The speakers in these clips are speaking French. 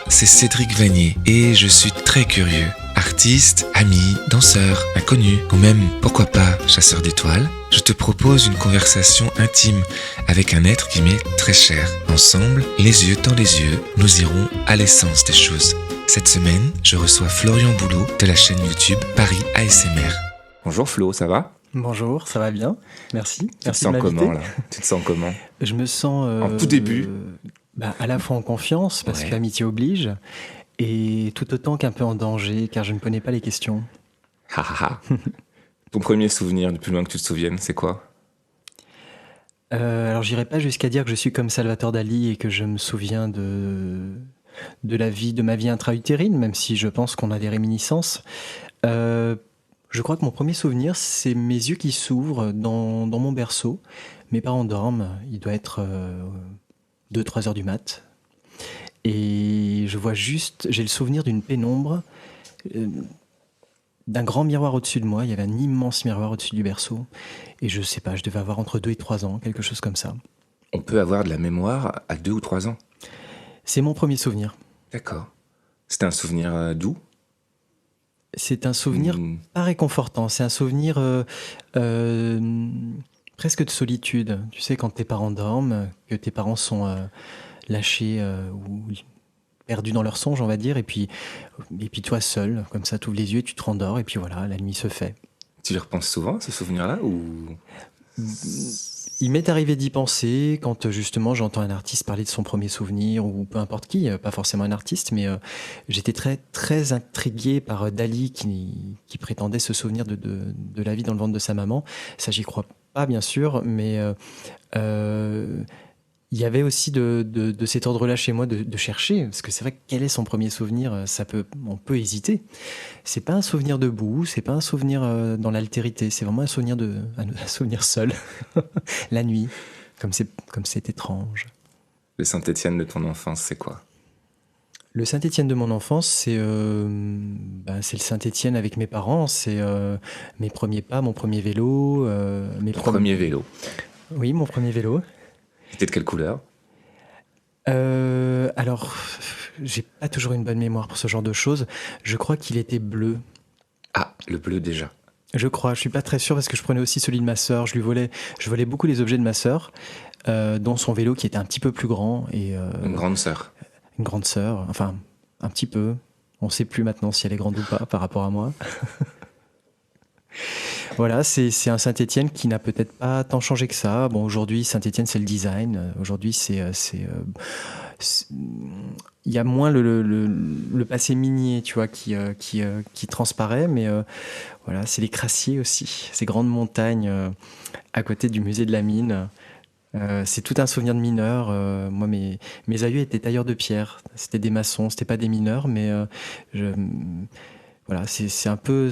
c'est Cédric Vanier et je suis très curieux. Artiste, ami, danseur, inconnu ou même, pourquoi pas, chasseur d'étoiles, je te propose une conversation intime avec un être qui m'est très cher. Ensemble, les yeux dans les yeux, nous irons à l'essence des choses. Cette semaine, je reçois Florian Boulot de la chaîne YouTube Paris ASMR. Bonjour Flo, ça va ? Bonjour, ça va bien, merci. Merci de m'inviter. Comment là ? Tu te sens comment ? Je me sens en tout début à la fois en confiance, parce que l'amitié oblige, et tout autant qu'un peu en danger, car je ne connais pas les questions. Ton premier souvenir, du plus loin que tu te souviennes, c'est quoi ? Alors j'irai pas jusqu'à dire que je suis comme Salvatore Dali et que je me souviens de ma vie intra-utérine, même si je pense qu'on a des réminiscences. Je crois que mon premier souvenir, c'est mes yeux qui s'ouvrent dans mon berceau. Mes parents dorment, il doit être 2-3 heures du mat. Et je vois juste, j'ai le souvenir d'une pénombre, d'un grand miroir au-dessus de moi. Il y avait un immense miroir au-dessus du berceau. Et je sais pas, je devais avoir entre 2 et 3 ans, quelque chose comme ça. On peut avoir de la mémoire à 2 ou 3 ans ? C'est mon premier souvenir. D'accord. C'était un souvenir doux ? C'est un souvenir pas réconfortant. C'est un souvenir presque de solitude. Tu sais, quand tes parents dorment, que tes parents sont lâchés ou perdus dans leur songe, on va dire, et puis toi seul, comme ça, tu ouvres les yeux, tu te rendors, et puis voilà, la nuit se fait. Tu y repenses souvent à ce souvenir-là ou... Il m'est arrivé d'y penser quand justement j'entends un artiste parler de son premier souvenir ou peu importe qui, pas forcément un artiste, mais j'étais très très intrigué par Dali qui prétendait se souvenir de la vie dans le ventre de sa maman. Ça, j'y crois pas bien sûr, mais il y avait aussi de cet ordre-là chez moi de chercher, parce que c'est vrai que quel est son premier souvenir, on peut hésiter. C'est pas un souvenir debout, c'est pas un souvenir dans l'altérité, c'est vraiment un souvenir seul, la nuit, comme c'est étrange. Le Saint-Étienne de ton enfance, c'est quoi ? Le Saint-Étienne de mon enfance, c'est le Saint-Étienne avec mes parents, c'est mes premiers pas, mon premier vélo. Premier vélo ? Oui, mon premier vélo. C'était de quelle couleur ? Alors, j'ai pas toujours une bonne mémoire pour ce genre de choses. Je crois qu'il était bleu. Ah, le bleu déjà. Je crois, je suis pas très sûr parce que je prenais aussi celui de ma sœur. Je volais beaucoup les objets de ma sœur, dont son vélo qui était un petit peu plus grand. Une grande sœur. Une grande sœur, enfin, un petit peu. On sait plus maintenant si elle est grande ou pas par rapport à moi. Voilà, c'est un Saint-Étienne qui n'a peut-être pas tant changé que ça. Bon, aujourd'hui, Saint-Étienne, c'est le design. Aujourd'hui, il y a moins le passé minier, tu vois, qui transparaît, mais voilà, c'est les Crassiers aussi, ces grandes montagnes à côté du musée de la mine. C'est tout un souvenir de mineur. Moi, mes aïeux étaient tailleurs de pierre. C'était des maçons, c'était pas des mineurs, mais voilà, c'est un peu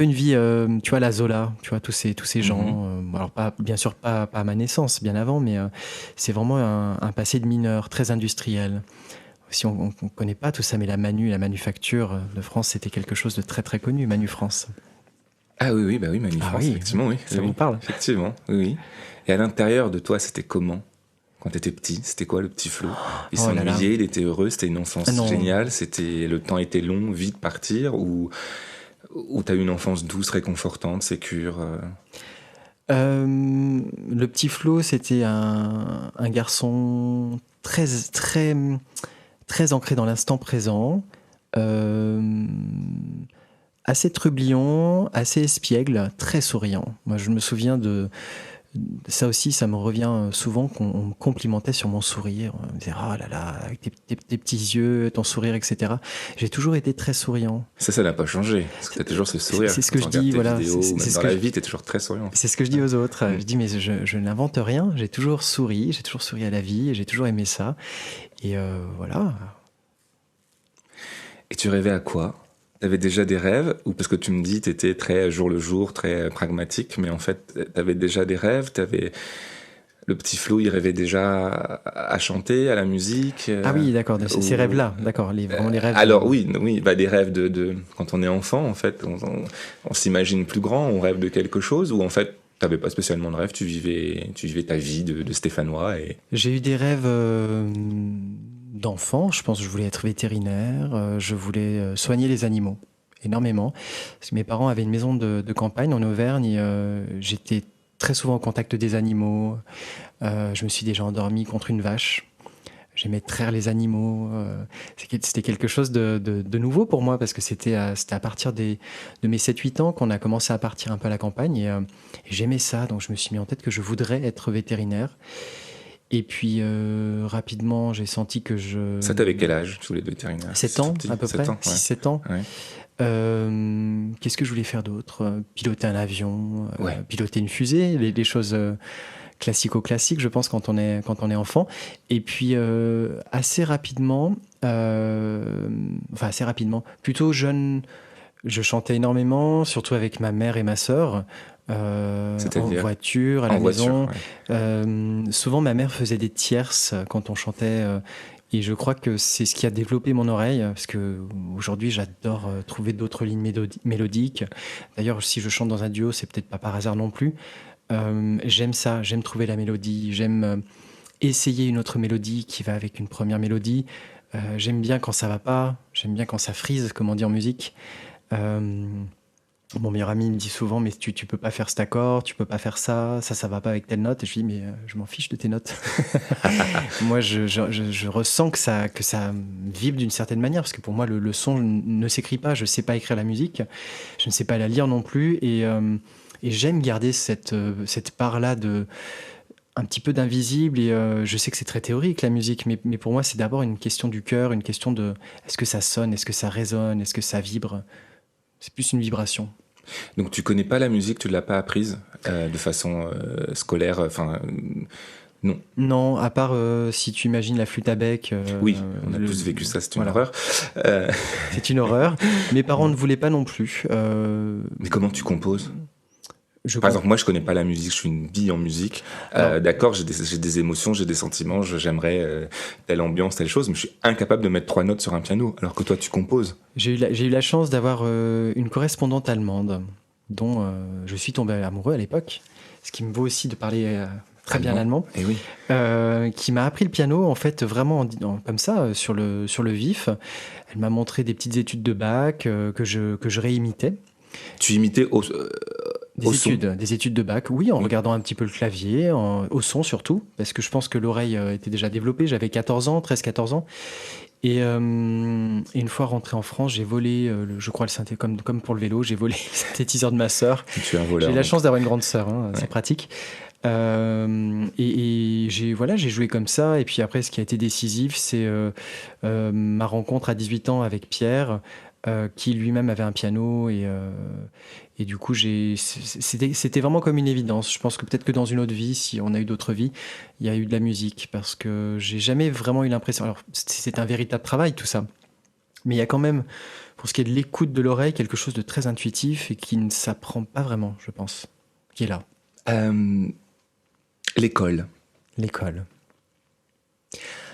une vie, tu vois, la Zola, tu vois, tous ces gens. Alors bien sûr pas à ma naissance, bien avant, mais c'est vraiment un passé de mineur très industriel. Si on connaît pas tout ça, mais la manufacture de France, c'était quelque chose de très très connu, Manu France. Ah oui, Manu France, oui, effectivement, oui. Ça vous parle ? Effectivement, oui. Et à l'intérieur de toi, c'était comment ? Quand tu étais petit, c'était quoi le petit Flo ? Il s'ennuyait, il était heureux, c'était une enfance géniale, le temps était long, vite partir, ou tu as eu une enfance douce, réconfortante, sécure Le petit Flo, c'était un garçon très, très, très ancré dans l'instant présent, assez trublion, assez espiègle, très souriant. Moi, je me souviens de ça aussi, ça me revient souvent qu'on me complimentait sur mon sourire. On me disait « Ah là là, avec tes petits yeux, ton sourire, etc. » J'ai toujours été très souriant. Ça n'a pas changé, parce que tu as toujours ce sourire. C'est ce que je dis, voilà. Dans la vie, tu es toujours très souriant. C'est ce que je dis aux autres. Je dis « Mais je n'invente rien, j'ai toujours souri à la vie, et j'ai toujours aimé ça. » Et voilà. Et tu rêvais à quoi ? T'avais déjà des rêves, ou parce que tu me dis t'étais très jour le jour, très pragmatique, mais en fait t'avais déjà des rêves, le petit Flo, il rêvait déjà à chanter, à la musique. Ah oui, d'accord, ces rêves-là, d'accord, vraiment les rêves. Alors oui, des rêves de quand on est enfant, en fait, on s'imagine plus grand, on rêve de quelque chose, ou en fait t'avais pas spécialement de rêve, tu vivais ta vie de Stéphanois. Et... J'ai eu des rêves d'enfant, je pense que je voulais être vétérinaire, je voulais soigner les animaux, énormément. Parce que mes parents avaient une maison de campagne en Auvergne, j'étais très souvent au contact des animaux, je me suis déjà endormi contre une vache. J'aimais traire les animaux. C'était quelque chose de nouveau pour moi parce que c'était à partir de mes 7-8 ans qu'on a commencé à partir un peu à la campagne et j'aimais ça. Donc je me suis mis en tête que je voudrais être vétérinaire. Et puis rapidement, j'ai senti que je... Ça, t'avais quel âge, tous les deux vétérinaires? 7 ans à peu près, 6-7 ans. Ouais. Qu'est-ce que je voulais faire d'autre? Piloter un avion, Ouais. piloter une fusée, les choses... classico-classique, je pense, quand on est enfant. Et puis, assez rapidement, plutôt jeune, je chantais énormément, surtout avec ma mère et ma sœur, en voiture, à la maison. Ouais. Souvent, ma mère faisait des tierces quand on chantait. Et je crois que c'est ce qui a développé mon oreille, parce que aujourd'hui j'adore trouver d'autres lignes mélodiques. D'ailleurs, si je chante dans un duo, c'est peut-être pas par hasard non plus. J'aime ça, j'aime trouver la mélodie, j'aime essayer une autre mélodie qui va avec une première mélodie. J'aime bien quand ça va pas, j'aime bien quand ça frise, comme on dit en musique. Mon meilleur ami me dit souvent, mais tu peux pas faire cet accord, tu peux pas faire ça va pas avec telle note. Et je lui dis, mais je m'en fiche de tes notes. Moi, je ressens que ça vibre d'une certaine manière, parce que pour moi, le son ne s'écrit pas. Je sais pas écrire la musique, je ne sais pas la lire non plus, et j'aime garder cette part-là un petit peu d'invisible, et je sais que c'est très théorique la musique, mais pour moi c'est d'abord une question du cœur, une question de est-ce que ça sonne, est-ce que ça résonne, est-ce que ça vibre. C'est plus une vibration. Donc tu connais pas la musique, tu l'as pas apprise de façon scolaire, non. Non, à part si tu imagines la flûte à bec. Oui, on a tous vécu ça, c'est une horreur. C'est une horreur. Mes parents ne voulaient pas non plus. Mais comment tu composes ? Par exemple, moi, je connais pas la musique, je suis une bille en musique. D'accord, j'ai des émotions, j'ai des sentiments, j'aimerais telle ambiance, telle chose, mais je suis incapable de mettre 3 notes sur un piano, alors que toi, tu composes. J'ai eu la chance d'avoir une correspondante allemande, dont je suis tombé amoureux à l'époque, ce qui me vaut aussi de parler très bien l'allemand, et oui. Qui m'a appris le piano, en fait, vraiment comme ça, sur le vif. Elle m'a montré des petites études de Bach que je réimitais. Tu imitais des études de Bach, oui, en regardant un petit peu le clavier, au son surtout, parce que je pense que l'oreille était déjà développée. J'avais 13-14 ans. Et une fois rentré en France, j'ai volé, je crois, le synthé, comme pour le vélo, j'ai volé le synthétiseur de ma sœur. Tu es un voleur. J'ai la chance d'avoir une grande sœur, c'est pratique. Et j'ai joué comme ça. Et puis après, ce qui a été décisif, c'est ma rencontre à 18 ans avec Pierre, qui lui-même avait un piano, et du coup c'était vraiment comme une évidence. Je pense que peut-être que dans une autre vie, si on a eu d'autres vies, il y a eu de la musique, parce que j'ai jamais vraiment eu l'impression, alors c'est un véritable travail tout ça, mais il y a quand même, pour ce qui est de l'écoute de l'oreille, quelque chose de très intuitif et qui ne s'apprend pas vraiment, je pense, qui est là. L'école,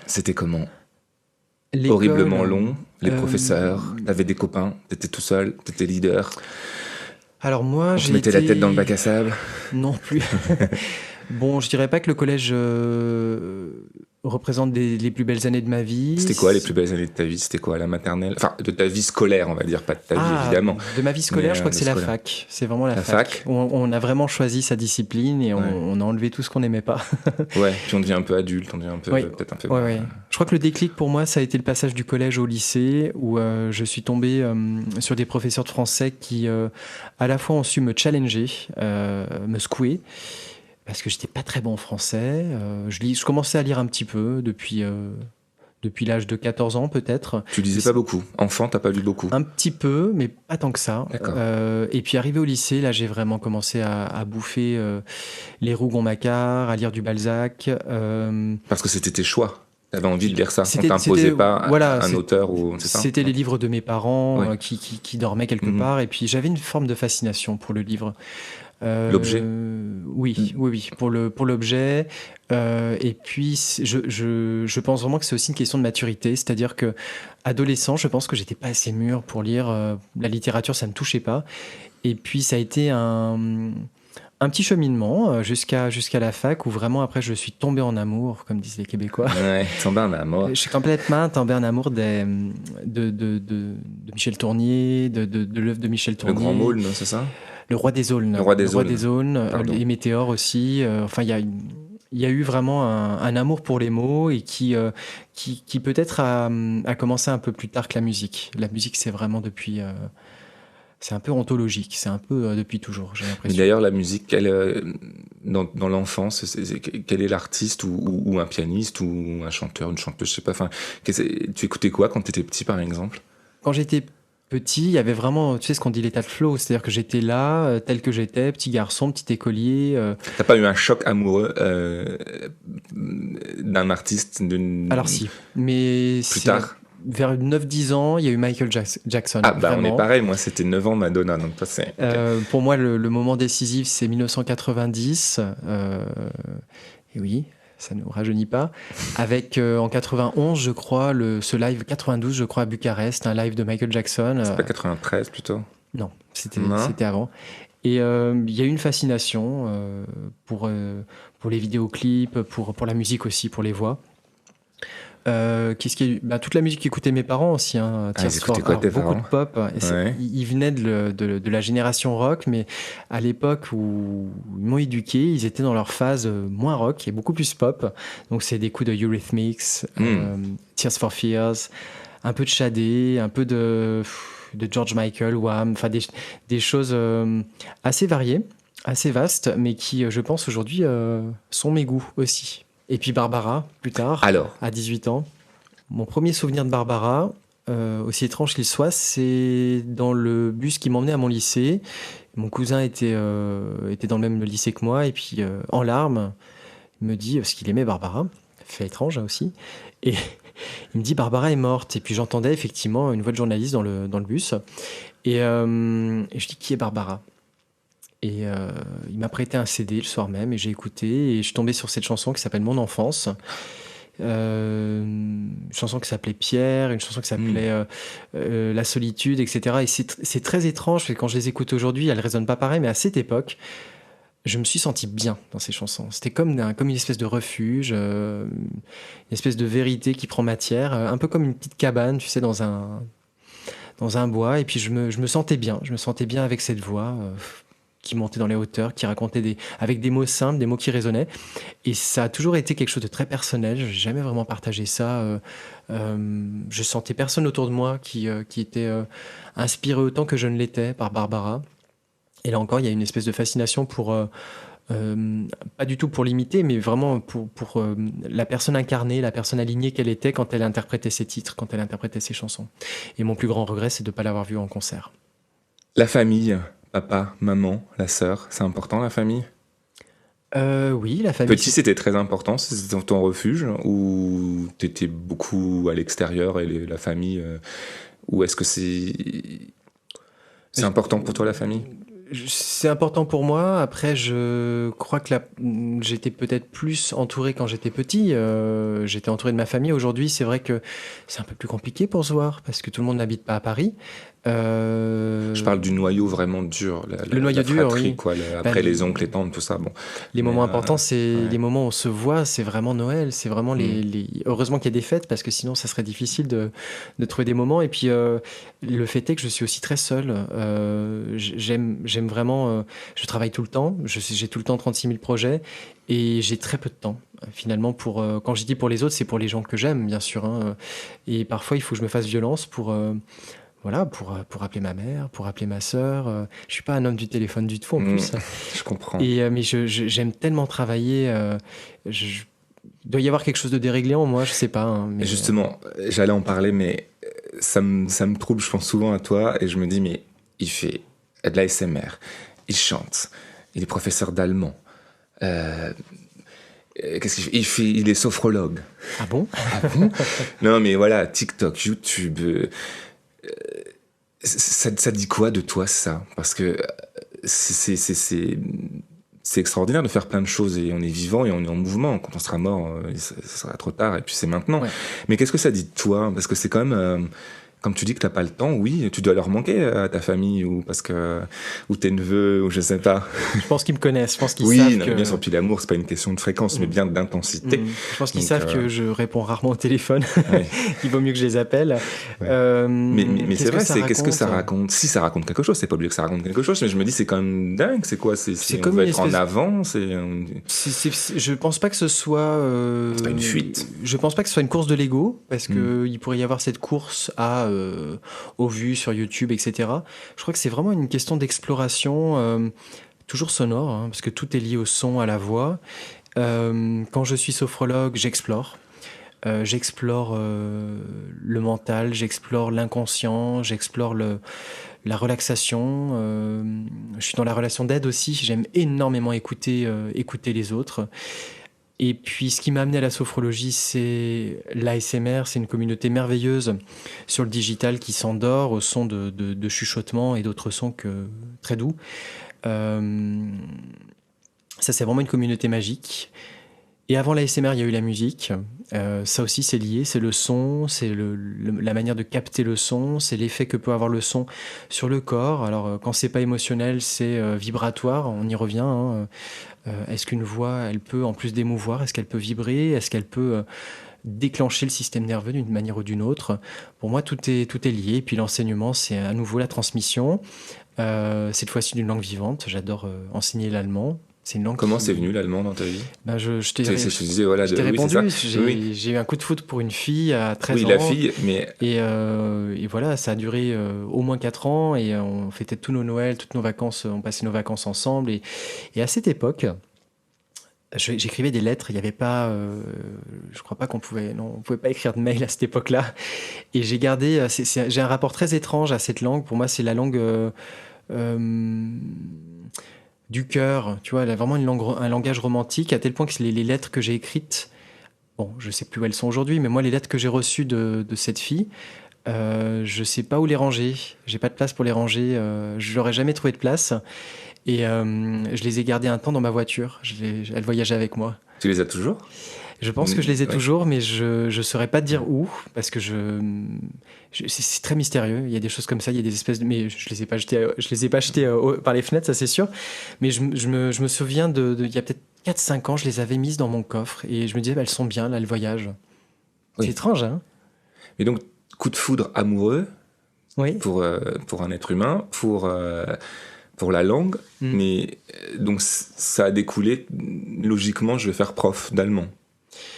c'était comment? Horriblement long, les professeurs, t'avais des copains, t'étais tout seul, t'étais leader. Alors moi, tu mettais la tête dans le bac à sable? Non plus. Bon, je dirais pas que le collège représente les plus belles années de ma vie. C'était quoi les plus belles années de ta vie? C'était quoi, la maternelle? Enfin, de ta vie scolaire, on va dire, pas de ta vie, évidemment. De ma vie scolaire, je crois que c'est la fac. C'est vraiment la fac. On a vraiment choisi sa discipline, et on a enlevé tout ce qu'on n'aimait pas. Ouais, puis on devient un peu adulte, on devient peut-être un peu... Ouais. Je crois que le déclic pour moi, ça a été le passage du collège au lycée, où je suis tombé sur des professeurs de français qui, à la fois, ont su me challenger, me secouer, parce que j'étais pas très bon en français. Je commençais à lire un petit peu depuis l'âge de 14 ans peut-être. Tu lisais pas beaucoup? Enfant, t'as pas lu beaucoup? Un petit peu, mais pas tant que ça. Et puis arrivé au lycée, là j'ai vraiment commencé à bouffer les Rougon-Macquart, à lire du Balzac. Parce que c'était tes choix? T'avais envie de lire ça? On t'imposait pas un auteur ou... C'est ça? C'était les livres de mes parents qui dormaient quelque part, et puis j'avais une forme de fascination pour le livre. L'objet? Oui, pour l'objet. Et puis, je pense vraiment que c'est aussi une question de maturité. C'est-à-dire que, adolescent, je pense que j'étais pas assez mûr pour lire la littérature, ça me touchait pas. Et puis, ça a été un Un petit cheminement jusqu'à la fac où vraiment après je suis tombé en amour, comme disent les Québécois. Ouais, tombé en amour. Je suis complètement tombé en amour de Michel Tournier, de l'œuvre de Michel Le Tournier. Grand Môle, non, c'est ça? Le Roi des Aulnes. Le Roi des Aulnes. Pardon. Les Météores aussi. Enfin, il y a eu vraiment un amour pour les mots et qui peut-être a commencé un peu plus tard que la musique. La musique, c'est vraiment depuis... c'est un peu ontologique, c'est un peu depuis toujours, j'ai Mais l'impression. d'ailleurs, la musique, dans l'enfance, quel est l'artiste ou un pianiste ou un chanteur, une chanteuse, je sais pas. Enfin, tu écoutais quoi quand tu étais petit, par exemple? Quand j'étais petit, il y avait vraiment, tu sais, ce qu'on dit l'état de flow, c'est-à-dire que j'étais là, tel que j'étais, petit garçon, petit écolier. T'as pas eu un choc amoureux d'un artiste Alors si, mais plus tard? Vers 9-10 ans, il y a eu Michael Jackson. Ah bah vraiment. on est pareil, moi c'était 9 ans Madonna, donc ça c'est... Pour moi, le moment décisif, c'est 1990. Et oui, ça ne nous rajeunit pas. Avec en 91, je crois, ce live 92, je crois, à Bucarest, un live de Michael Jackson. C'est pas 93 plutôt? Non, c'était avant. Et il y a eu une fascination pour les vidéoclips, pour la musique aussi, pour les voix. Qu'est-ce qu'il y a eu ? Toute la musique qu'écoutaient mes parents aussi. Ils écoutaient quoi, tes beaucoup parents ? de pop. Et ils venaient de la génération rock, mais à l'époque où ils m'ont éduqué, ils étaient dans leur phase moins rock et beaucoup plus pop. Donc c'est des coups de Eurythmics, Tears for Fears, un peu de Sade, un peu de George Michael, Wham, enfin des choses assez variées, assez vastes, mais qui, je pense, aujourd'hui sont mes goûts aussi. Et puis Barbara, plus tard, à 18 ans. Mon premier souvenir de Barbara, aussi étrange qu'il soit, c'est dans le bus qui m'emmenait à mon lycée. Mon cousin était dans le même lycée que moi, et puis en larmes, il me dit, parce qu'il aimait Barbara, fait étrange aussi, et il me dit Barbara est morte. Et puis j'entendais effectivement une voix de journaliste dans le bus, et je dis qui est Barbara ? Et il m'a prêté un CD le soir même et j'ai écouté et je suis tombé sur cette chanson qui s'appelle Mon enfance. Une chanson qui s'appelait Pierre, une chanson qui s'appelait La solitude, etc. Et c'est très étrange parce que quand je les écoute aujourd'hui, elles ne résonnent pas pareil, mais à cette époque, je me suis senti bien dans ces chansons. C'était comme une espèce de refuge, une espèce de vérité qui prend matière, un peu comme une petite cabane, tu sais, dans un bois. Et puis je me sentais bien. Je me sentais bien avec cette voix qui montait dans les hauteurs, qui racontait avec des mots simples, des mots qui résonnaient. Et ça a toujours été quelque chose de très personnel. Je n'ai jamais vraiment partagé ça. Je sentais personne autour de moi qui était inspiré autant que je ne l'étais par Barbara. Et là encore, il y a une espèce de fascination pour... pas du tout pour l'imiter, mais vraiment pour la personne incarnée, la personne alignée qu'elle était quand elle interprétait ses titres, quand elle interprétait ses chansons. Et mon plus grand regret, c'est de ne pas l'avoir vue en concert. La famille, papa, maman, la sœur, c'est important la famille ? Oui, la famille. Petit, c'était très important, c'était ton refuge, ou t'étais beaucoup à l'extérieur et la famille, ou est-ce que c'est important pour toi la famille ? C'est important pour moi. Après, je crois que j'étais peut-être plus entouré quand j'étais petit. J'étais entouré de ma famille. Aujourd'hui, c'est vrai que c'est un peu plus compliqué pour se voir parce que tout le monde n'habite pas à Paris. Je parle du noyau vraiment dur, le noyau dur, fratrie, oui. quoi, après les oncles, les tantes, tout ça. Bon. Les moments importants, c'est les moments où on se voit, c'est vraiment Noël, c'est vraiment heureusement qu'il y a des fêtes parce que sinon ça serait difficile de trouver des moments. Et puis le fait est que je suis aussi très seul. J'aime vraiment, je travaille tout le temps, j'ai tout le temps 36 000 projets et j'ai très peu de temps. Finalement, quand je dis pour les autres, c'est pour les gens que j'aime, bien sûr. Et parfois, il faut que je me fasse violence pour appeler ma mère, pour appeler ma sœur. Je suis pas un homme du téléphone du tout en plus. Je comprends. Mais j'aime tellement travailler. Il doit y avoir quelque chose de déréglé en moi, je sais pas. Mais justement, j'allais en parler, mais ça me trouble. Je pense souvent à toi et je me dis, mais il fait de l'ASMR, il chante, il est professeur d'allemand. Qu'est-ce qu'il fait ? Il est sophrologue. Ah bon ? Non, mais voilà, TikTok, YouTube. Ça dit quoi de toi, ça ? Parce que c'est extraordinaire de faire plein de choses et on est vivant et on est en mouvement. Quand on sera mort, ça sera trop tard et puis c'est maintenant. Ouais. Mais qu'est-ce que ça dit de toi ? Parce que c'est quand même Comme tu dis que t'as pas le temps, oui, tu dois leur manquer à ta famille ou tes neveux ou je sais pas. Je pense qu'ils me connaissent, je pense qu'ils Oui, savent non, que... bien sûr. Puis l'amour, c'est pas une question de fréquence, mais bien d'intensité. Je pense qu'ils Donc, savent que je réponds rarement au téléphone. ouais. Il vaut mieux que je les appelle. Ouais. Mais c'est vrai, qu'est-ce que ça raconte raconte? Si ça raconte quelque chose, c'est pas obligé que ça raconte quelque chose, mais je me dis c'est quand même dingue. C'est quoi? C'est on comme veut une être en espèce... avant. Je pense pas que ce soit. C'est pas une fuite. Je pense pas que ce soit une course de l'ego, parce que il pourrait y avoir cette course aux vues sur YouTube, etc. Je crois que c'est vraiment une question d'exploration, toujours sonore, hein, parce que tout est lié au son, à la voix. Quand je suis sophrologue, j'explore. J'explore le mental, j'explore l'inconscient, j'explore la relaxation. Je suis dans la relation d'aide aussi. J'aime énormément écouter les autres. Et puis, ce qui m'a amené à la sophrologie, c'est l'ASMR. C'est une communauté merveilleuse sur le digital qui s'endort au son de chuchotements et d'autres sons très doux. Ça, c'est vraiment une communauté magique. Et avant l'ASMR, il y a eu la musique. Ça aussi, c'est lié. C'est le son, c'est la manière de capter le son, c'est l'effet que peut avoir le son sur le corps. Alors, quand c'est pas émotionnel, c'est vibratoire. On y revient. Hein. Est-ce qu'une voix, elle peut, en plus d'émouvoir, est-ce qu'elle peut vibrer? Est-ce qu'elle peut déclencher le système nerveux d'une manière ou d'une autre? Pour moi, tout est lié. Et puis l'enseignement, c'est à nouveau la transmission. Cette fois-ci d'une langue vivante. J'adore enseigner l'allemand. C'est une langue Comment c'est venu l'allemand dans ta vie? Ben je t'ai répondu. Oui, j'ai eu un coup de foudre pour une fille à 13 ans. Oui, la fille, mais... Et voilà, ça a duré au moins 4 ans et on fêtait tous nos Noëls, toutes nos vacances, on passait nos vacances ensemble. Et à cette époque, j'écrivais des lettres. Il n'y avait pas... je crois pas on pouvait pas écrire de mail à cette époque-là. Et j'ai gardé... j'ai un rapport très étrange à cette langue. Pour moi, c'est la langue... du cœur, tu vois, elle a vraiment un langage romantique, à tel point que les lettres que j'ai écrites, bon, je sais plus où elles sont aujourd'hui, mais moi, les lettres que j'ai reçues de cette fille, je sais pas où les ranger, j'ai pas de place pour les ranger, je n'aurais jamais trouvé de place, et je les ai gardées un temps dans ma voiture, elle voyageait avec moi. Tu les as toujours? Je pense que je les ai toujours, mais je ne saurais pas te dire où, parce que c'est très mystérieux. Il y a des choses comme ça, il y a des espèces de... Mais je les ai pas jetées par les fenêtres, ça c'est sûr. Mais je me souviens il y a peut-être 4-5 ans, je les avais mises dans mon coffre, et je me disais, elles sont bien, là, elles voyagent. Oui. C'est étrange, hein? Et donc, coup de foudre amoureux, oui. pour un être humain, pour la langue, mais donc ça a découlé, logiquement, je vais faire prof d'allemand.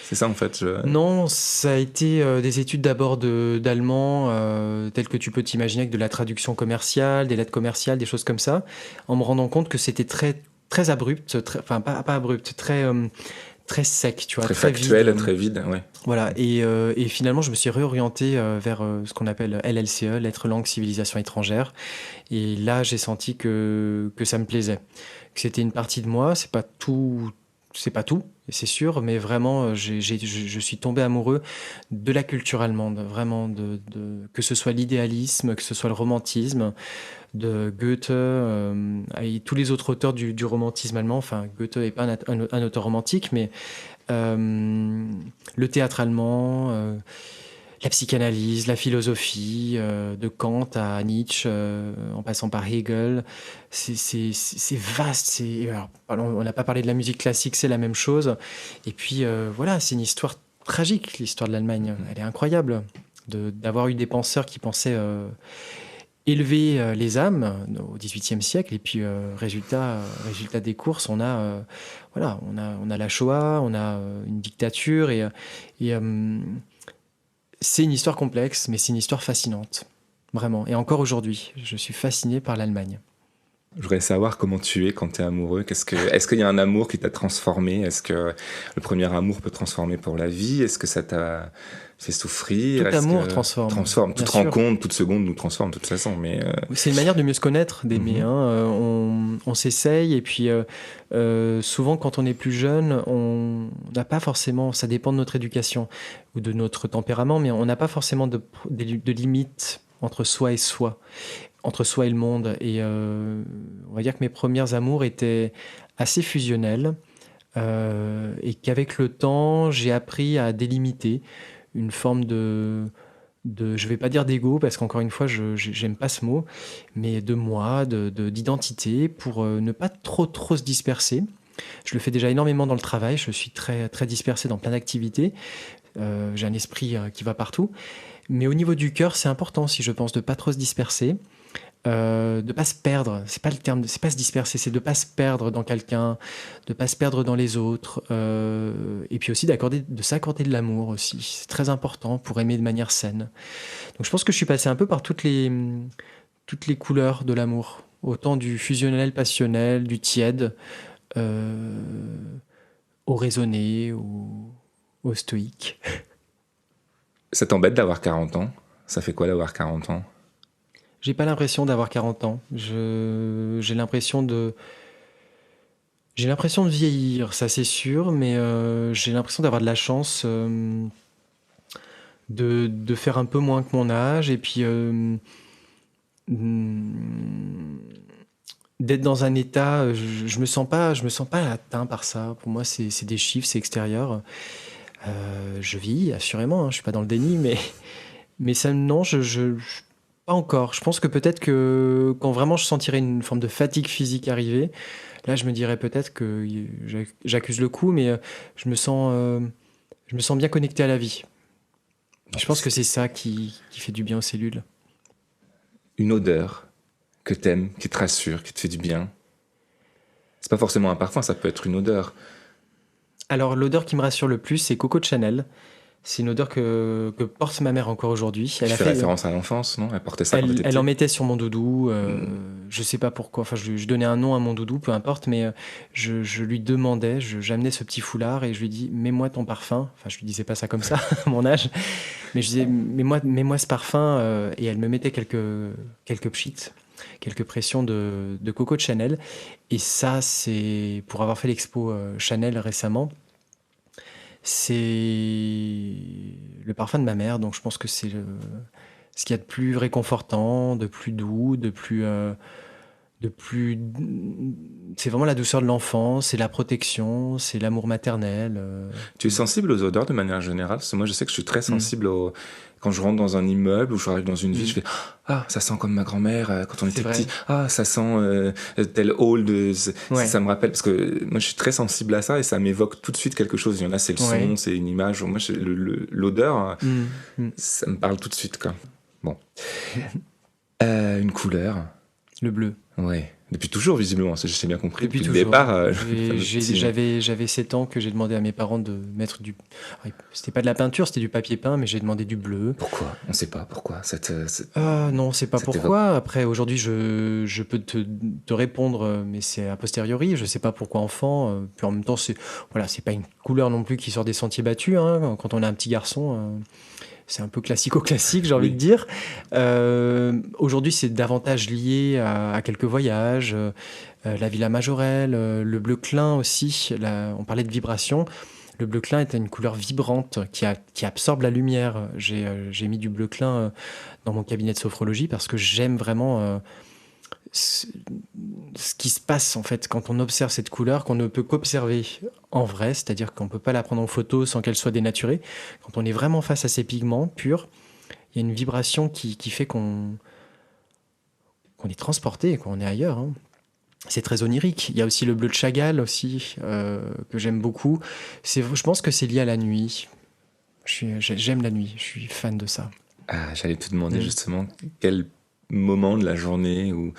C'est ça en fait. Non, ça a été des études d'abord d'allemand, telles que tu peux t'imaginer, avec de la traduction commerciale, des lettres commerciales, des choses comme ça, en me rendant compte que c'était très, très abrupt, enfin pas abrupt, très sec, tu vois, très factuel, vide. Très vide, ouais. Voilà, et finalement je me suis réorienté vers ce qu'on appelle LLCE, lettres, langues, civilisation étrangère, et là j'ai senti que ça me plaisait, que c'était une partie de moi, c'est pas tout, c'est sûr, mais vraiment, je suis tombé amoureux de la culture allemande, vraiment, que ce soit l'idéalisme, que ce soit le romantisme, de Goethe et tous les autres auteurs du romantisme allemand. Enfin, Goethe n'est pas un auteur romantique, mais le théâtre allemand, la psychanalyse, la philosophie, de Kant à Nietzsche, en passant par Hegel, c'est vaste. Alors, on n'a pas parlé de la musique classique, c'est la même chose. Et puis voilà, c'est une histoire tragique, l'histoire de l'Allemagne. Elle est incroyable d'avoir eu des penseurs qui pensaient élever les âmes au XVIIIe siècle. Et puis résultat des courses, on a la Shoah, on a une dictature et c'est une histoire complexe, mais c'est une histoire fascinante, vraiment. Et encore aujourd'hui, je suis fasciné par l'Allemagne. Je voudrais savoir comment tu es quand tu es amoureux. Est-ce qu'il y a un amour qui t'a transformé? Est-ce que le premier amour peut transformer pour la vie? Est-ce que ça t'a fait souffrir? Tout amour transforme. Toute rencontre, toute seconde nous transforme de toute façon. Mais c'est une manière de mieux se connaître, d'aimer. On s'essaye et puis souvent quand on est plus jeune, on n'a pas forcément, ça dépend de notre éducation ou de notre tempérament, mais on n'a pas forcément de limites entre soi et soi. Entre soi et le monde. Et on va dire que mes premiers amours étaient assez fusionnels et qu'avec le temps, j'ai appris à délimiter une forme de je vais pas dire d'ego parce qu'encore une fois, j'aime pas ce mot, mais de moi, d'identité pour ne pas trop se disperser. Je le fais déjà énormément dans le travail, je suis très dispersé dans plein d'activités. J'ai un esprit qui va partout. Mais au niveau du cœur, c'est important aussi, je pense, de pas trop se disperser, de pas se perdre. C'est pas le terme, c'est pas se disperser, c'est de pas se perdre dans quelqu'un, de pas se perdre dans les autres, et puis aussi de s'accorder de l'amour aussi. C'est très important pour aimer de manière saine. Donc je pense que je suis passé un peu par toutes les couleurs de l'amour, autant du fusionnel, passionnel, du tiède, euh, au raisonné, au stoïque. Ça t'embête d'avoir 40 ans? Ça fait quoi d'avoir 40 ans? J'ai pas l'impression d'avoir 40 ans. J'ai l'impression de vieillir, ça c'est sûr, mais j'ai l'impression d'avoir de la chance de faire un peu moins que mon âge et puis mm, d'être dans un état. Je me sens pas atteint par ça. Pour moi, c'est des chiffres, c'est extérieur. Je vis, assurément, hein, je suis pas dans le déni, mais ça, non, pas encore. Je pense que peut-être que quand vraiment je sentirais une forme de fatigue physique arriver, là, je me dirais peut-être que j'accuse le coup, mais je me sens bien connecté à la vie. Je pense que c'est ça qui fait du bien aux cellules. Une odeur que t'aimes, qui te rassure, qui te fait du bien. C'est pas forcément un parfum, ça peut être une odeur. Alors, l'odeur qui me rassure le plus, c'est Coco de Chanel. C'est une odeur que porte ma mère encore aujourd'hui. Tu fais référence à l'enfance, non? Elle portait ça quand t'étais Elle en petit. mettait sur mon doudou. Je sais pas pourquoi. Enfin, je donnais un nom à mon doudou, peu importe. Mais je lui demandais, j'amenais ce petit foulard et je lui dis, mets-moi ton parfum. Enfin, je lui disais pas ça comme ça, à mon âge. Mais je disais, mets-moi ce parfum. Et elle me mettait quelques pchites, quelques pressions de Coco de Chanel. Et ça, c'est pour avoir fait l'expo Chanel récemment. C'est le parfum de ma mère, donc je pense que c'est ce qu'il y a de plus réconfortant, de plus doux, de plus. C'est vraiment la douceur de l'enfance, c'est la protection, c'est l'amour maternel. Tu es sensible aux odeurs de manière générale? Parce que moi, je sais que je suis très Mm. sensible quand je rentre dans un immeuble ou je arrive dans une ville, Mm. je fais ah, ça sent comme ma grand-mère quand on C'est était vrai. petit. Ah, ça sent tel hall Ouais. ça me rappelle parce que moi, je suis très sensible à ça et ça m'évoque tout de suite quelque chose. Il y en a, c'est le Ouais. son, c'est une image. Moi, l'odeur, Mm. Mm. ça me parle tout de suite, quoi. Bon. Une couleur. Le bleu. Ouais. Depuis toujours, visiblement, j'ai bien compris. Depuis le toujours. départ, petit. J'avais 7 ans que j'ai demandé à mes parents de mettre du. C'était pas de la peinture, c'était du papier peint, mais j'ai demandé du bleu. Pourquoi? On sait pas pourquoi. Non, c'est pas C'était pourquoi. Après, aujourd'hui, je peux te répondre, mais c'est a posteriori. Je sais pas pourquoi enfant. Puis en même temps, voilà, c'est pas une couleur non plus qui sort des sentiers battus, hein. Quand on a un petit garçon, c'est un peu classico-classique, j'ai envie de dire. Aujourd'hui, c'est davantage lié à quelques voyages, la Villa Majorelle, le bleu Klein aussi. On parlait de vibration. Le bleu Klein est une couleur vibrante qui absorbe la lumière. J'ai mis du bleu Klein dans mon cabinet de sophrologie parce que j'aime vraiment ce qui se passe en fait quand on observe cette couleur qu'on ne peut qu'observer en vrai, c'est-à-dire qu'on ne peut pas la prendre en photo sans qu'elle soit dénaturée. Quand on est vraiment face à ces pigments purs, il y a une vibration qui fait qu'on est transporté, qu'on est ailleurs, hein. C'est très onirique. Il y a aussi le bleu de Chagall aussi, que j'aime beaucoup. Je pense que c'est lié à la nuit. J'aime la nuit, je suis fan de ça. Ah, j'allais te demander justement quel moment de la journée où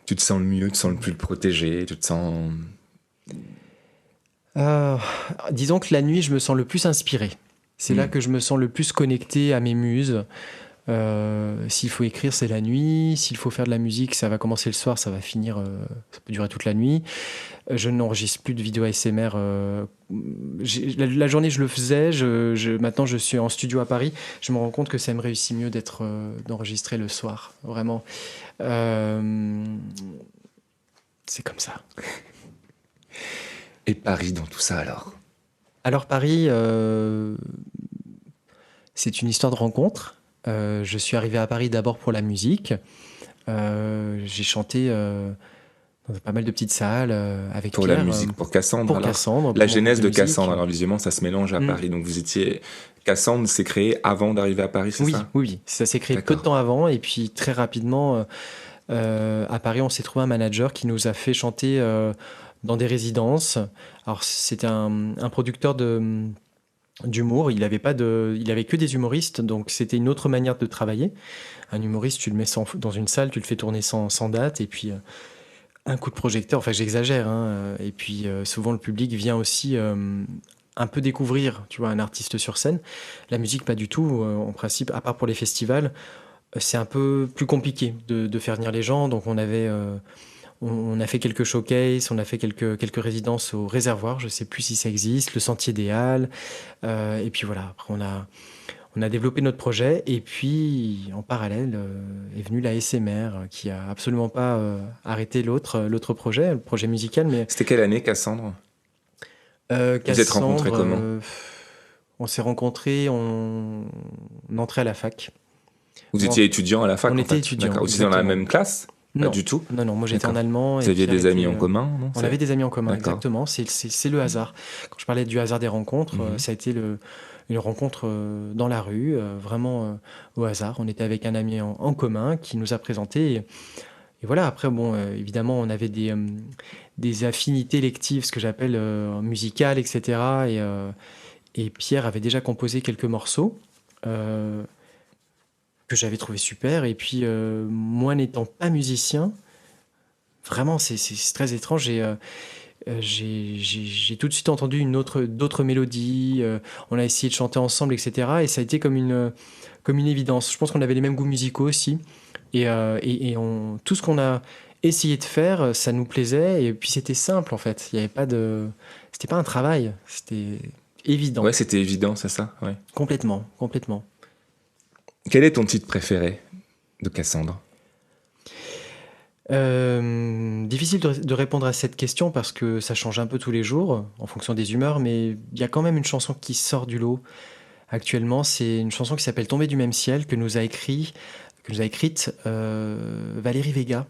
tu te sens le mieux, tu te sens le plus protégé, tu te sens... Disons que la nuit, je me sens le plus inspiré. C'est là que je me sens le plus connecté à mes muses. S'il faut écrire, c'est la nuit. S'il faut faire de la musique, ça va commencer le soir, ça va finir, ça peut durer toute la nuit. Je n'enregistre plus de vidéos ASMR. La journée, je le faisais. Maintenant, je suis en studio à Paris. Je me rends compte que ça me réussit mieux d'enregistrer le soir. Vraiment. C'est comme ça. Et Paris dans tout ça alors? Alors Paris, c'est une histoire de rencontre. Je suis arrivé à Paris d'abord pour la musique. J'ai chanté dans pas mal de petites salles avec Pierre. La musique, pour Cassandre. Pour Cassandre. La genèse de Cassandre. Alors visiblement, ça se mélange à Paris. Donc vous étiez Cassandre s'est créé avant d'arriver à Paris, c'est Oui, ça? oui, oui. Ça s'est créé peu de D'accord. temps avant et puis très rapidement, à Paris, on s'est trouvé un manager qui nous a fait chanter dans des résidences. Alors c'était un producteur d'humour. Il avait que des humoristes, donc c'était une autre manière de travailler. Un humoriste, tu le mets dans une salle, tu le fais tourner sans date et puis un coup de projecteur. Enfin, j'exagère, hein, et puis souvent le public vient aussi un peu découvrir, tu vois, un artiste sur scène. La musique, pas du tout. En principe, à part pour les festivals, c'est un peu plus compliqué de faire venir les gens. Donc on a fait quelques showcases, on a fait quelques résidences au Réservoir, je sais plus si ça existe, le Sentier des Halles. Et puis voilà, après on a développé notre projet. Et puis en parallèle est venue la SMR qui a absolument pas arrêté l'autre projet, le projet musical. Mais C'était quelle année, Cassandre? Vous êtes rencontrés Cassandre, comment? on s'est rencontrés, on entrait à la fac. Vous Bon, étiez étudiant à la fac, on en était fait? étudiants, D'accord. Vous étiez dans la exactement. même classe? Pas Non, du tout? non, non, moi j'étais en D'accord. allemand. Vous Et aviez Pierre des amis était, en commun, non? on avait des amis en commun, D'accord. exactement. C'est le hasard. Quand je parlais du hasard des rencontres, ça a été une rencontre dans la rue, vraiment au hasard. On était avec un ami en commun qui nous a présenté. Et voilà, après, bon, évidemment, on avait des affinités lectives, ce que j'appelle musicales, etc. Et Pierre avait déjà composé quelques morceaux que j'avais trouvé super. Et puis, moi n'étant pas musicien, vraiment, c'est très étrange. J'ai tout de suite entendu d'autres mélodies. On a essayé de chanter ensemble, etc. Et ça a été comme une évidence. Je pense qu'on avait les mêmes goûts musicaux aussi. Tout ce qu'on a essayé de faire, ça nous plaisait. Et puis c'était simple en fait. Il y avait pas de, c'était pas un travail. C'était évident. Ouais, c'était évident, c'est ça? Ouais. Complètement, complètement. Quel est ton titre préféré de Cassandre? Difficile de répondre à cette question parce que ça change un peu tous les jours en fonction des humeurs, mais il y a quand même une chanson qui sort du lot actuellement. C'est une chanson qui s'appelle Tomber du même ciel que nous a écrite Valérie Vega,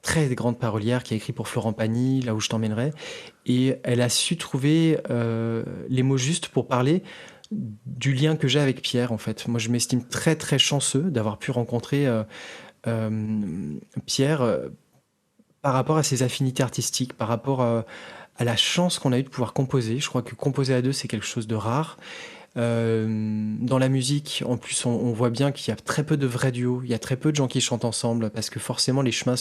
très grande parolière qui a écrit pour Florent Pagny, Là où je t'emmènerai, et elle a su trouver les mots justes pour parler du lien que j'ai avec Pierre en fait. Moi je m'estime très très chanceux d'avoir pu rencontrer Pierre, par rapport à ses affinités artistiques, par rapport à la chance qu'on a eu de pouvoir composer. Je crois que composer à deux, c'est quelque chose de rare. Dans la musique, en plus, on voit bien qu'il y a très peu de vrais duos, il y a très peu de gens qui chantent ensemble, parce que forcément les chemins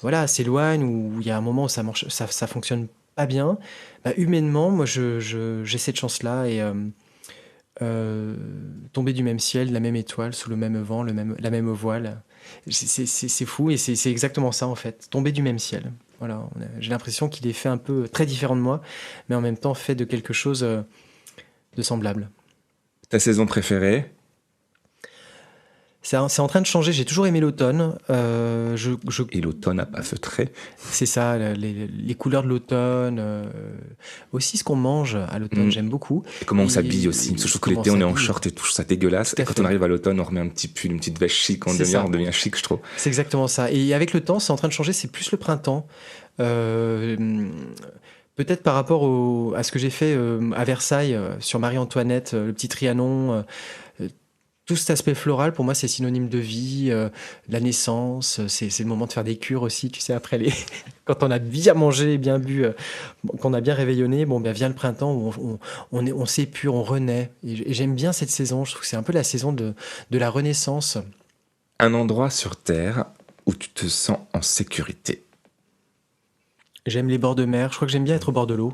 voilà, s'éloignent, ou il y a un moment où ça fonctionne pas bien. Bah, humainement, moi j'ai cette chance-là, et tomber du même ciel, la même étoile, sous le même vent, la même voile. C'est fou et c'est exactement ça en fait. Tomber du même ciel. Voilà, j'ai l'impression qu'il est fait un peu très différent de moi, mais en même temps fait de quelque chose de semblable. Ta saison préférée? C'est en train de changer. J'ai toujours aimé l'automne. Et l'automne n'a pas feutré. C'est ça, les couleurs de l'automne. Aussi ce qu'on mange à l'automne, j'aime beaucoup. Et comment on Et- s'habille aussi. Parce que je trouve que comment l'été, on est en s'habille. short et tout, ça dégueulasse. Tout à Et quand fait. on arrive à l'automne, on remet un petit pull, une petite veste chic, C'est ça. on devient chic, je trouve. C'est exactement ça. Et avec le temps, c'est en train de changer. C'est plus le printemps. Euh, Peut-être par rapport à ce que j'ai fait à Versailles sur Marie-Antoinette, le petit Trianon. Tout cet aspect floral, pour moi, c'est synonyme de vie, de la naissance. C'est le moment de faire des cures aussi, tu sais, après les... quand on a bien mangé, bien bu, qu'on a bien réveillonné, bon, ben, vient le printemps où on s'épure, on renaît. Et j'aime bien cette saison. Je trouve que c'est un peu la saison de la renaissance. Un endroit sur Terre où tu te sens en sécurité. J'aime les bords de mer. Je crois que j'aime bien être au bord de l'eau.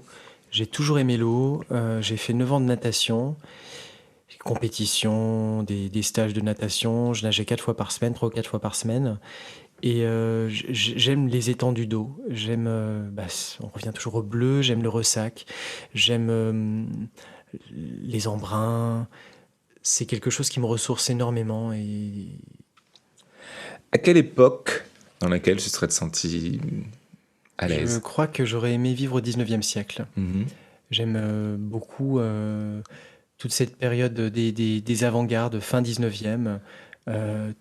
J'ai toujours aimé l'eau. J'ai fait 9 ans de natation. Compétition, des stages de natation. Je nageais 4 fois par semaine, 3 ou 4 fois par semaine. Et j'aime les étendues d'eau. J'aime, on revient toujours au bleu. J'aime le ressac. J'aime les embruns. C'est quelque chose qui me ressource énormément. Et À quelle époque dans laquelle tu serais senti à je l'aise? crois que j'aurais aimé vivre au 19e siècle. Mhm. J'aime beaucoup toute cette période des avant-gardes, fin 19e,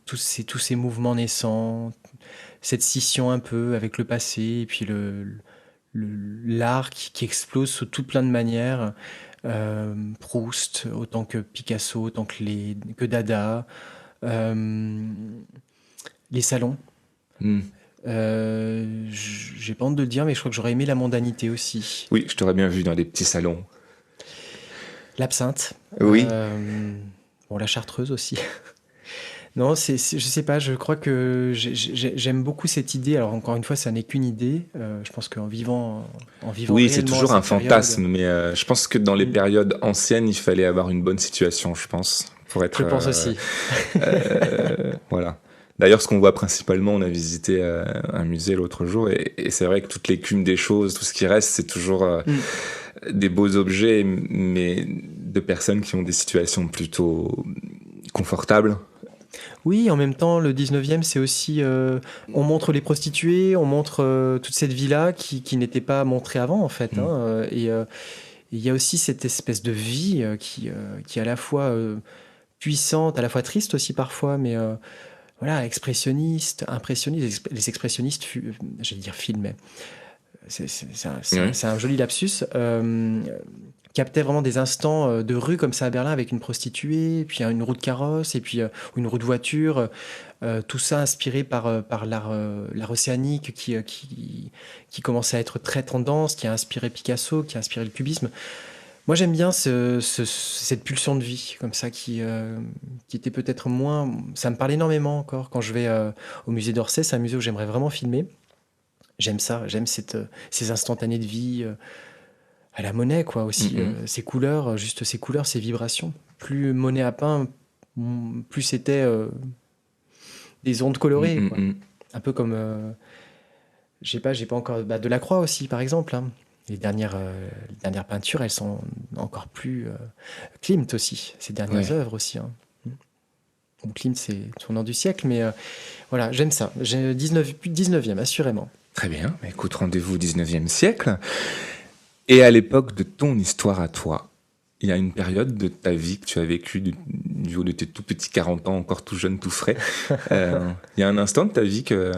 tous ces mouvements naissants, cette scission un peu avec le passé, et puis l'art qui explose sous tout plein de manières. Proust, autant que Picasso, autant que Dada, euh, les salons. Hmm. J'ai pas honte de le dire, mais je crois que j'aurais aimé la mondanité aussi. Oui, je t'aurais bien vu dans des petits salons. L'absinthe. Oui. Bon, la chartreuse aussi. Non, je sais pas, je crois que j'aime beaucoup cette idée. Alors, encore une fois, ça n'est qu'une idée. Je pense en vivant Oui, c'est réellement à toujours un cette période, fantasme, mais je pense que dans les mm, périodes anciennes, il fallait avoir une bonne situation, je pense, pour je être... pense aussi. voilà. D'ailleurs, ce qu'on voit principalement, on a visité un musée l'autre jour, et c'est vrai que toute l'écume des choses, tout ce qui reste, c'est toujours Mm. des beaux objets, mais de personnes qui ont des situations plutôt confortables. Oui, en même temps, le 19e, c'est aussi. On montre les prostituées, on montre toute cette vie-là qui n'était pas montrée avant, en fait, hein, Mm. il y a aussi cette espèce de vie qui est à la fois puissante, à la fois triste aussi parfois, mais voilà, expressionniste, impressionniste. Les expressionnistes, j'allais dire filmaient. Oui. C'est un joli lapsus. Captait vraiment des instants de rue comme ça à Berlin avec une prostituée, puis une roue de carrosse, et puis ou une roue de voiture. Tout ça inspiré par l'art océanique qui commençait à être très tendance, qui a inspiré Picasso, qui a inspiré le cubisme. Moi, j'aime bien cette pulsion de vie, comme ça, qui était peut-être moins. Ça me parle énormément encore. Quand je vais au musée d'Orsay, c'est un musée où j'aimerais vraiment filmer. J'aime ça, j'aime ces instantanés de vie à la Monet, quoi, aussi. Mm, Ces couleurs, juste ces couleurs, ces vibrations. Plus Monet a peint, plus c'était des ondes mm, colorées, mm, quoi. mm. Un peu comme, j'ai pas encore. Bah, Delacroix aussi, par exemple, hein. Les dernières peintures, elles sont encore plus. Klimt aussi, ses dernières Ouais. œuvres aussi, hein. Bon, Klimt, c'est tournant du siècle, mais voilà, j'aime ça. J'ai 19e, assurément. Très bien. Bah, écoute, rendez-vous au 19e siècle. Et à l'époque de ton histoire à toi, il y a une période de ta vie que tu as vécue du haut de tes tout petits 40 ans, encore tout jeune, tout frais. Il y a un instant de ta vie que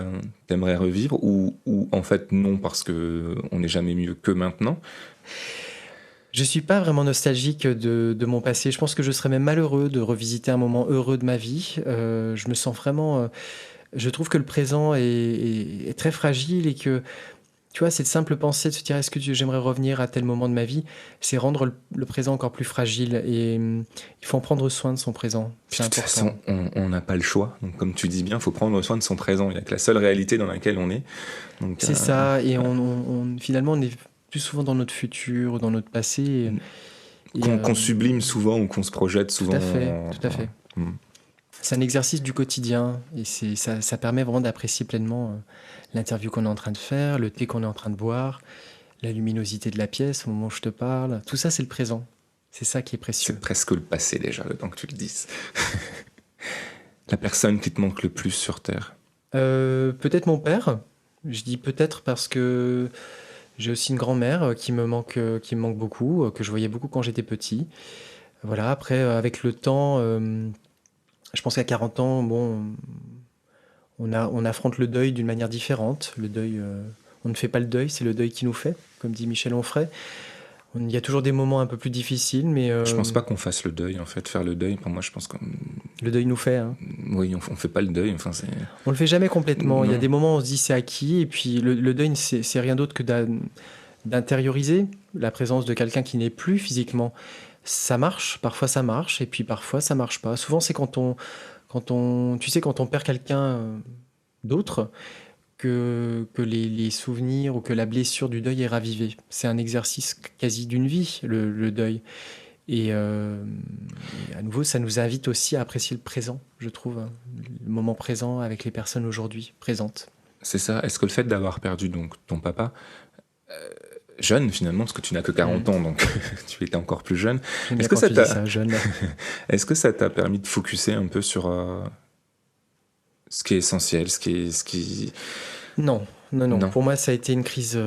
tu aimerais revivre ou en fait non, parce que on n'est jamais mieux que maintenant. Je suis pas vraiment nostalgique de mon passé. Je pense que je serais même malheureux de revisiter un moment heureux de ma vie. Je me sens vraiment. Je trouve que le présent est très fragile et que, tu vois, cette simple pensée de se dire est-ce que j'aimerais revenir à tel moment de ma vie, c'est rendre le présent encore plus fragile. Et il faut en prendre soin de son présent. Puis C'est de toute important. façon, on n'a pas le choix. Donc comme tu dis bien, il faut prendre soin de son présent. Il n'y a que la seule réalité dans laquelle on est. Donc C'est ça. Et finalement, on est plus souvent dans notre futur ou dans notre passé. qu'on sublime souvent ou qu'on se projette Tout souvent. à fait, tout à fait. Mm. C'est un exercice du quotidien et ça permet vraiment d'apprécier pleinement l'interview qu'on est en train de faire, le thé qu'on est en train de boire, la luminosité de la pièce au moment où je te parle. Tout ça, c'est le présent. C'est ça qui est précieux. C'est presque le passé déjà, le temps que tu le dises. La personne qui te manque le plus sur Terre. Peut-être mon père. Je dis peut-être parce que j'ai aussi une grand-mère qui me manque beaucoup, que je voyais beaucoup quand j'étais petit. Voilà, après, avec le temps, je pense qu'à 40 ans, bon, on affronte le deuil d'une manière différente. Le deuil, on ne fait pas le deuil, c'est le deuil qui nous fait, comme dit Michel Onfray. Il y a toujours des moments un peu plus difficiles, mais Je pense pas qu'on fasse le deuil, en fait. Faire le deuil, pour moi, je pense qu'on... le deuil nous fait, hein. Oui, on fait pas le deuil, enfin, c'est... On le fait jamais complètement. Il y a Non. des moments où on se dit c'est acquis, et puis le deuil, c'est rien d'autre que d'intérioriser la présence de quelqu'un qui n'est plus physiquement. Ça marche, parfois ça marche, et puis parfois ça marche pas. Souvent, c'est tu sais, quand on perd quelqu'un d'autre, que les souvenirs ou que la blessure du deuil est ravivée. C'est un exercice quasi d'une vie, le deuil. Et à nouveau, ça nous invite aussi à apprécier le présent, je trouve, hein. Le moment présent avec les personnes aujourd'hui présentes. C'est ça. Est-ce que le fait d'avoir perdu donc ton papa, jeune finalement, parce que tu n'as que 40 ans, donc tu étais encore plus jeune, J'aime bien est-ce que quand ça tu dis t'a... ça, jeune. Est-ce que ça t'a permis de focuser un peu sur ce qui est essentiel, ce qui... Non, non, non. Non. Pour moi, ça a été une crise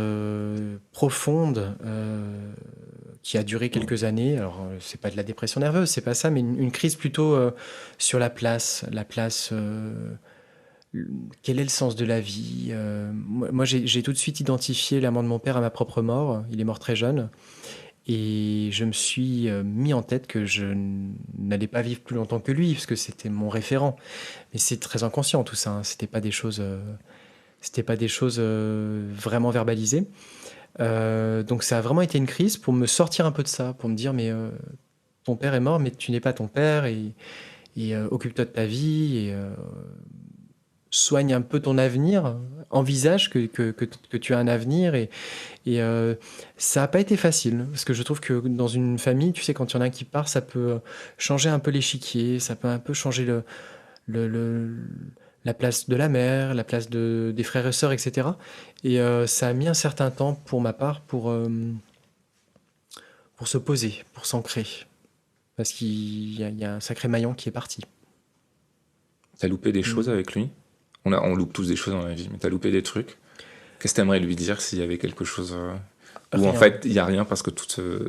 profonde qui a duré quelques années. Alors, c'est pas de la dépression nerveuse, c'est pas ça, mais une crise plutôt sur la place. La place. Quel est le sens de la vie? Moi, j'ai tout de suite identifié la mort de mon père à ma propre mort. Il est mort très jeune. Et je me suis mis en tête que je n'allais pas vivre plus longtemps que lui, parce que c'était mon référent. Mais c'est très inconscient tout ça, hein. C'était pas des choses, vraiment verbalisées. Donc ça a vraiment été une crise pour me sortir un peu de ça, pour me dire mais ton père est mort, mais tu n'es pas ton père et occupe-toi de ta vie et soigne un peu ton avenir, envisage que tu as un avenir et ça n'a pas été facile parce que je trouve que dans une famille, tu sais, quand il y en a un qui part, ça peut changer un peu l'échiquier, ça peut un peu changer la place de la mère, la place des frères et sœurs, etc. Et ça a mis un certain temps pour ma part pour se poser, pour s'ancrer. Parce qu'il y a un sacré maillon qui est parti. T'as loupé des choses avec lui ? On loupe tous des choses dans la vie, mais t'as loupé des trucs. Qu'est-ce que t'aimerais lui dire s'il y avait quelque chose où en fait il n'y a rien parce que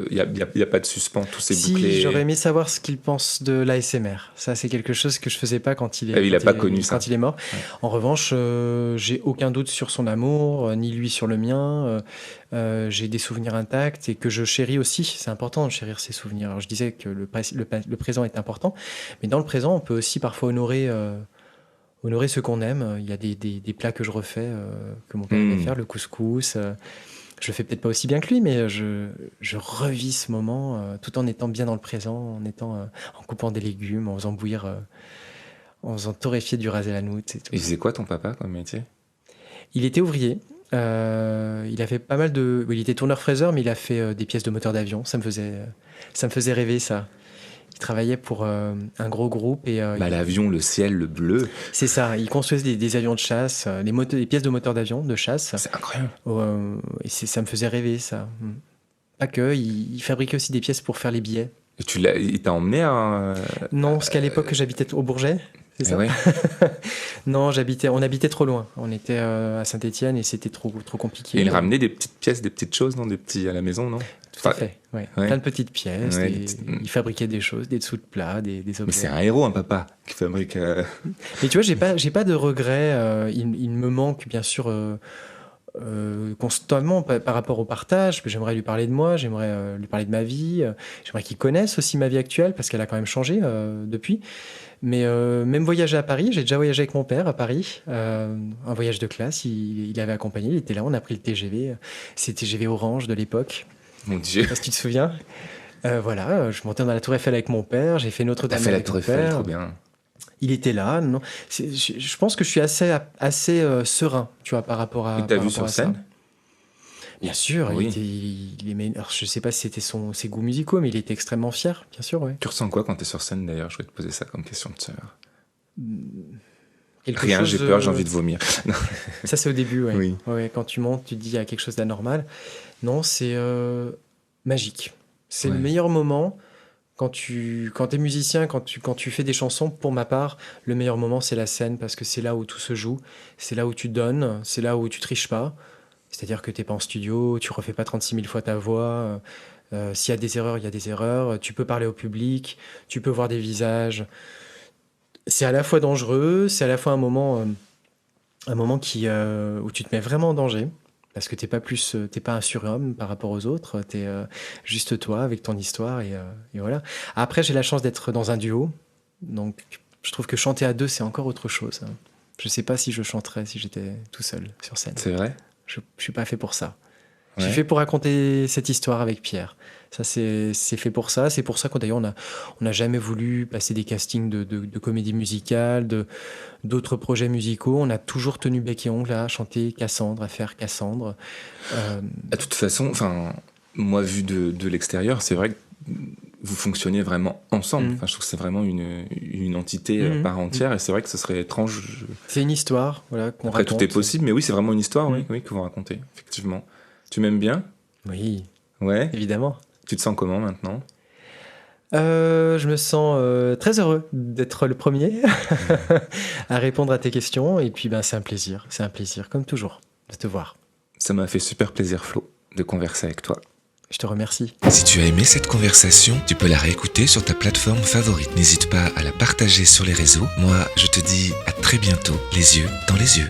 il y a pas de suspens, tout s'est bouclé. J'aurais aimé savoir ce qu'il pense de l'ASMR. Ça, c'est quelque chose que je faisais pas quand il est mort. Ouais. En revanche, j'ai aucun doute sur son amour, ni lui sur le mien. J'ai des souvenirs intacts et que je chéris aussi. C'est important de chérir ses souvenirs. Alors, je disais que le présent est important, mais dans le présent, on peut aussi parfois honorer ce qu'on aime. Il y a des plats que je refais, que mon père aimait faire, le couscous. Je le fais peut-être pas aussi bien que lui, mais je revis ce moment tout en étant bien dans le présent, en coupant des légumes, en faisant bouillir, en faisant torréfier du ras el hanout. Il faisait quoi ton papa comme métier ? Il était ouvrier. Il a fait pas mal de... Il était tourneur-fraiseur, mais il a fait des pièces de moteur d'avion. Ça me faisait rêver, ça. Il travaillait pour un gros groupe. L'avion, le ciel, le bleu. C'est ça, il construisait des avions de chasse, des pièces de moteur d'avion de chasse. C'est incroyable. Et ça me faisait rêver, ça. Pas que, il fabriquait aussi des pièces pour faire les billets. Et il t'a emmené à... Non, parce qu'à l'époque, j'habitais au Bourget. C'est ça. Ouais. Non, on habitait trop loin. On était à Saint-Étienne et c'était trop compliqué. Et il ramenait des petites pièces, des petites choses à la maison, non ? Tout à fait, ouais. Plein de petites pièces. Il fabriquait des choses, des dessous de plats, des objets. Mais c'est un héros, un papa, qui fabrique... Mais tu vois, j'ai pas de regrets. Il me manque, bien sûr, constamment par rapport au partage. J'aimerais lui parler de moi, j'aimerais lui parler de ma vie. J'aimerais qu'il connaisse aussi ma vie actuelle, parce qu'elle a quand même changé depuis. Mais même voyager à Paris, j'ai déjà voyagé avec mon père à Paris, un voyage de classe, il avait accompagné, il était là, on a pris le TGV, c'est TGV Orange de l'époque. Mon Dieu. Je sais pas si tu te souviens. Voilà, je montais dans la Tour Eiffel avec mon père, j'ai fait Notre-Dame avec mon père. T'as fait la Tour Eiffel, trop bien. Il était là. Non, je pense que je suis assez serein, tu vois, par rapport à. Et t'as vu sur scène ? Bien sûr, oui. Alors, je sais pas si c'était ses goûts musicaux, mais il était extrêmement fier, bien sûr, ouais. Tu ressens quoi quand t'es sur scène, d'ailleurs ? Je vais te poser ça comme question de sœur. Rien, j'ai peur, j'ai envie de vomir. Ça, c'est au début, ouais. Oui. Ouais, quand tu montes, tu te dis il y a quelque chose d'anormal. Non, c'est magique. C'est le meilleur moment quand t'es musicien, quand tu fais des chansons. Pour ma part, le meilleur moment, c'est la scène, parce que c'est là où tout se joue, c'est là où tu donnes, c'est là où tu triches pas. C'est-à-dire que t'es pas en studio, tu refais pas 36 000 fois ta voix. S'il y a des erreurs, il y a des erreurs. Tu peux parler au public, tu peux voir des visages. C'est à la fois dangereux, c'est à la fois un moment où tu te mets vraiment en danger, parce que t'es pas un surhomme par rapport aux autres, t'es juste toi avec ton histoire et voilà. Après, j'ai la chance d'être dans un duo, donc je trouve que chanter à deux, c'est encore autre chose. Je sais pas si je chanterais si j'étais tout seul sur scène. C'est vrai ? Je suis pas fait pour ça. Je suis fait pour raconter cette histoire avec Pierre. Ça, c'est fait pour ça. C'est pour ça qu'on d'ailleurs on n'a jamais voulu passer des castings de comédie musicale, d'autres projets musicaux. On a toujours tenu bec et ongle à chanter Cassandre, à faire Cassandre. De toute façon, moi vu de l'extérieur, c'est vrai que vous fonctionnez vraiment ensemble. Je trouve que c'est vraiment une entité par entière, et c'est vrai que ce serait étrange. C'est une histoire, voilà, qu'on Après, raconte. tout est possible, mais oui, c'est vraiment une histoire, oui, que vous racontez, effectivement. Tu m'aimes bien ? Oui. Ouais. Évidemment. Tu te sens comment maintenant ? Je me sens très heureux d'être le premier à répondre à tes questions, et puis c'est un plaisir, comme toujours, de te voir. Ça m'a fait super plaisir, Flo, de converser avec toi. Je te remercie. Si tu as aimé cette conversation, tu peux la réécouter sur ta plateforme favorite. N'hésite pas à la partager sur les réseaux. Moi, je te dis à très bientôt, les yeux dans les yeux.